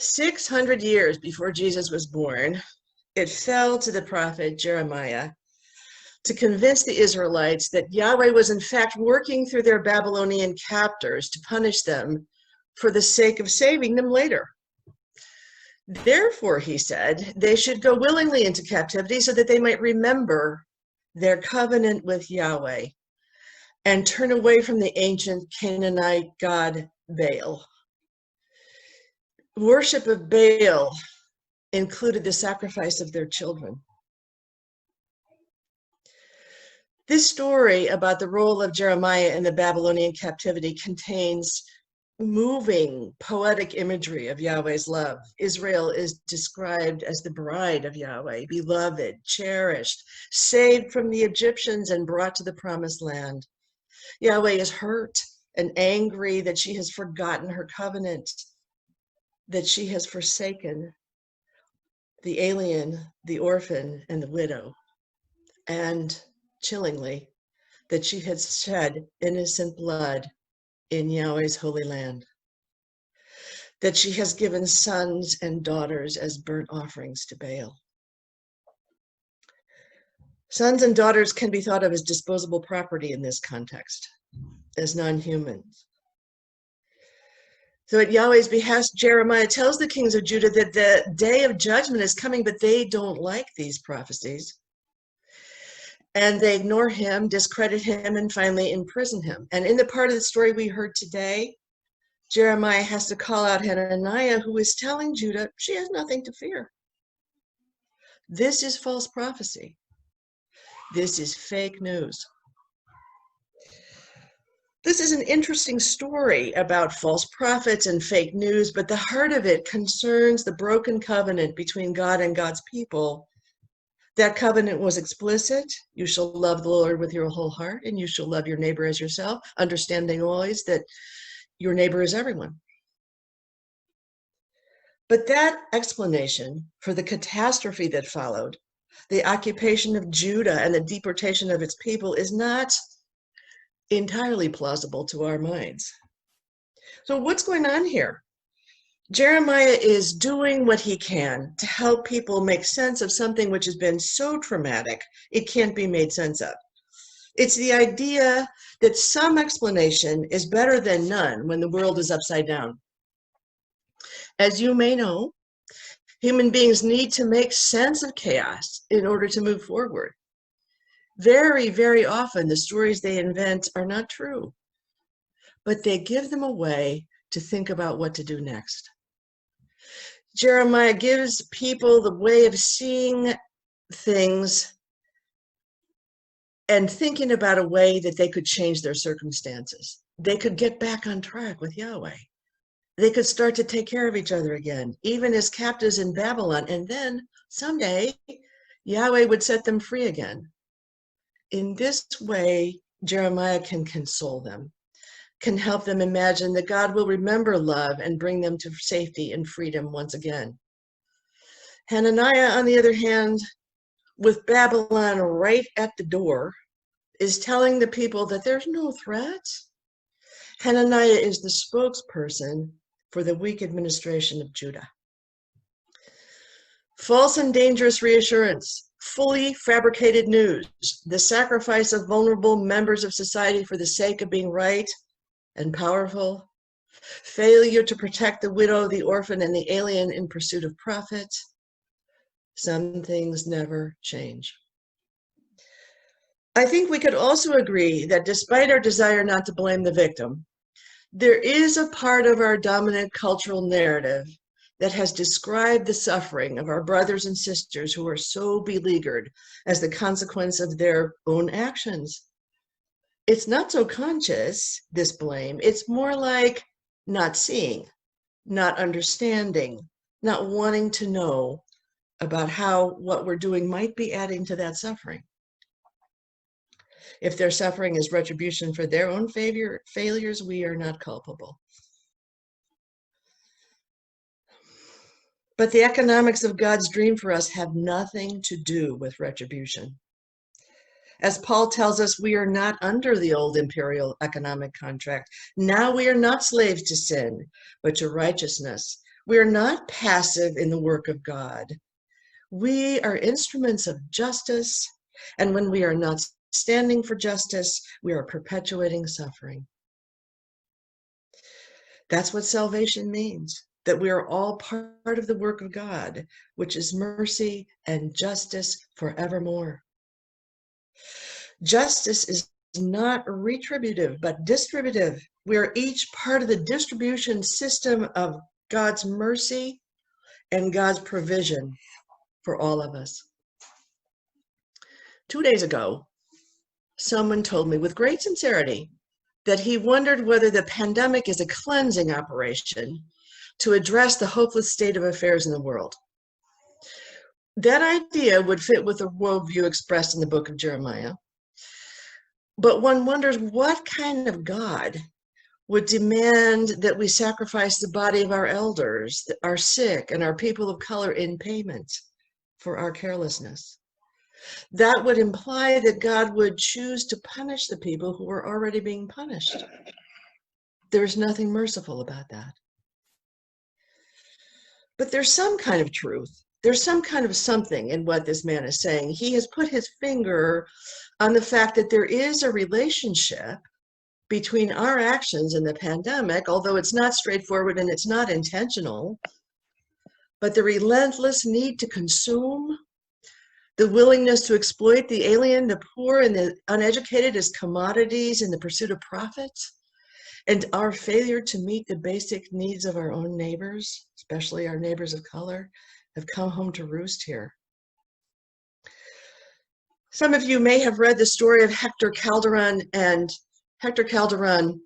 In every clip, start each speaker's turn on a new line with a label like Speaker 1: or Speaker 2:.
Speaker 1: 600 years before Jesus was born, it fell to the prophet Jeremiah to convince the Israelites that Yahweh was in fact working through their Babylonian captors to punish them for the sake of saving them later. Therefore, he said, they should go willingly into captivity so that they might remember their covenant with Yahweh and turn away from the ancient Canaanite god Baal. Worship of Baal included the sacrifice of their children. This story about the role of Jeremiah in the Babylonian captivity contains moving poetic imagery of Yahweh's love. Israel is described as the bride of Yahweh, beloved, cherished, saved from the Egyptians and brought to the promised land. Yahweh is hurt and angry that she has forgotten her covenant, that she has forsaken the alien, the orphan, and the widow, and chillingly, that she has shed innocent blood in Yahweh's holy land, that she has given sons and daughters as burnt offerings to Baal. Sons and daughters can be thought of as disposable property in this context, as non-humans. So at Yahweh's behest, Jeremiah tells the kings of Judah that the day of judgment is coming, but they don't like these prophecies. And they ignore him, discredit him, and finally imprison him. And in the part of the story we heard today, Jeremiah has to call out Hananiah, who is telling Judah she has nothing to fear. This is false prophecy. This is fake news. This is an interesting story about false prophets and fake news, but the heart of it concerns the broken covenant between God and God's people. That covenant was explicit. You shall love the Lord with your whole heart, and you shall love your neighbor as yourself, understanding always that your neighbor is everyone. But that explanation for the catastrophe that followed, the occupation of Judah and the deportation of its people, is not entirely plausible to our minds. So what's going on here? Jeremiah is doing what he can to help people make sense of something which has been so traumatic it can't be made sense of. It's the idea that some explanation is better than none when the world is upside down. As you may know, human beings need to make sense of chaos in order to move forward. Very, very often the stories they invent are not true, but they give them a way to think about what to do next. Jeremiah gives people the way of seeing things and thinking about a way that they could change their circumstances. They could get back on track with Yahweh. They could start to take care of each other again, even as captives in Babylon. And then someday Yahweh would set them free again. In this way, Jeremiah can console them, can help them imagine that God will remember love and bring them to safety and freedom once again. Hananiah, on the other hand, with Babylon right at the door, is telling the people that there's no threat. Hananiah is the spokesperson for the weak administration of Judah. False and dangerous reassurance, fully fabricated news, the sacrifice of vulnerable members of society for the sake of being right and powerful, failure to protect the widow, the orphan, and the alien in pursuit of profit. Some things never change. I think we could also agree that despite our desire not to blame the victim, there is a part of our dominant cultural narrative that has described the suffering of our brothers and sisters who are so beleaguered as the consequence of their own actions. It's not so conscious, this blame. It's more like not seeing, not understanding, not wanting to know about how what we're doing might be adding to that suffering. If their suffering is retribution for their own failures, we are not culpable. But the economics of God's dream for us have nothing to do with retribution. As Paul tells us, we are not under the old imperial economic contract. Now we are not slaves to sin, but to righteousness. We are not passive in the work of God. We are instruments of justice, and when we are not standing for justice, we are perpetuating suffering. That's what salvation means, that we are all part of the work of God, which is mercy and justice forevermore. Justice is not retributive, but distributive. We are each part of the distribution system of God's mercy and God's provision for all of us. 2 days ago, someone told me with great sincerity that he wondered whether the pandemic is a cleansing operation to address the hopeless state of affairs in the world. That idea would fit with the worldview expressed in the book of Jeremiah. But one wonders what kind of God would demand that we sacrifice the body of our elders, our sick, and our people of color in payment for our carelessness. That would imply that God would choose to punish the people who are already being punished. There's nothing merciful about that. But there's some kind of truth. There's some kind of something in what this man is saying. He has put his finger on the fact that there is a relationship between our actions and the pandemic, although it's not straightforward and it's not intentional, but the relentless need to consume, the willingness to exploit the alien, the poor, and the uneducated as commodities in the pursuit of profit, and our failure to meet the basic needs of our own neighbors, especially our neighbors of color, have come home to roost here. Some of you may have read the story of Hector Calderon, and Hector Calderon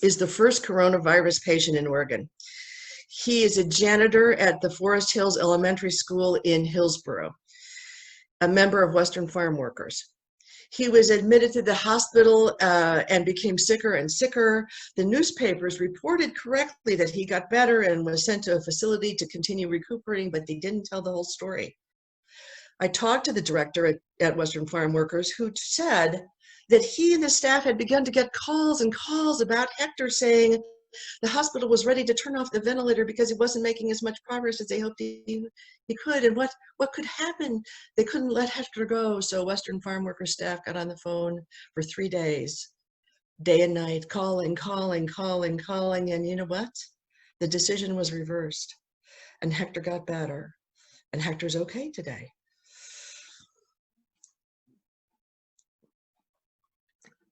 Speaker 1: is the first coronavirus patient in Oregon. He is a janitor at the Forest Hills Elementary School in Hillsboro, a member of Western Farm Workers. He was admitted to the hospital and became sicker and sicker. The newspapers reported correctly that he got better and was sent to a facility to continue recuperating, but they didn't tell the whole story. I talked to the director at Western Farm Workers, who said that he and the staff had begun to get calls and calls about Hector saying the hospital was ready to turn off the ventilator because he wasn't making as much progress as they hoped he could. And what could happen? They couldn't let Hector go. So Western Farm Workers staff got on the phone for 3 days, day and night, calling. And you know what? The decision was reversed. And Hector got better. And Hector's okay today.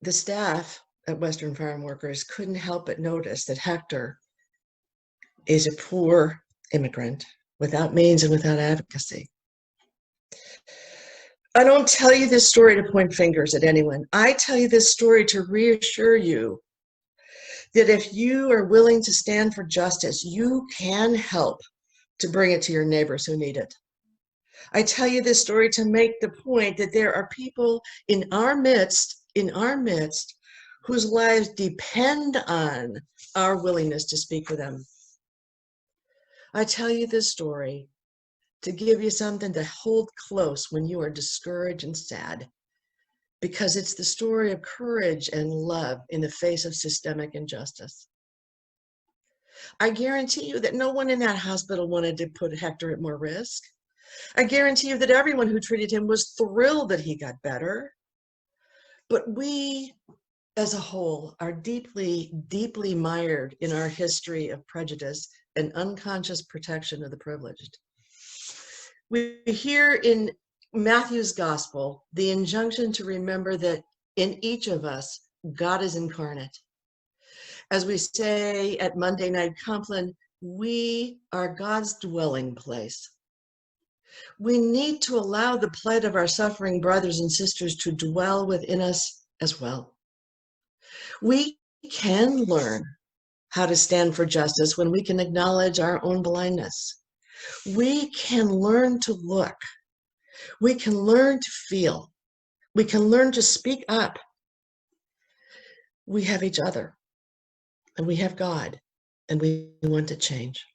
Speaker 1: The staff at Western Farm Workers couldn't help but notice that Hector is a poor immigrant without means and without advocacy. I don't tell you this story to point fingers at anyone. I tell you this story to reassure you that if you are willing to stand for justice, you can help to bring it to your neighbors who need it. I tell you this story to make the point that there are people in our midst, whose lives depend on our willingness to speak for them. I tell you this story to give you something to hold close when you are discouraged and sad, because it's the story of courage and love in the face of systemic injustice. I guarantee you that no one in that hospital wanted to put Hector at more risk. I guarantee you that everyone who treated him was thrilled that he got better. But we, as a whole, are deeply, deeply mired in our history of prejudice and unconscious protection of the privileged. We hear in Matthew's gospel the injunction to remember that in each of us, God is incarnate. As we say at Monday Night Compline, we are God's dwelling place. We need to allow the plight of our suffering brothers and sisters to dwell within us as well. We can learn how to stand for justice when we can acknowledge our own blindness. We can learn to look. We can learn to feel. We can learn to speak up. We have each other, and we have God, and we want to change.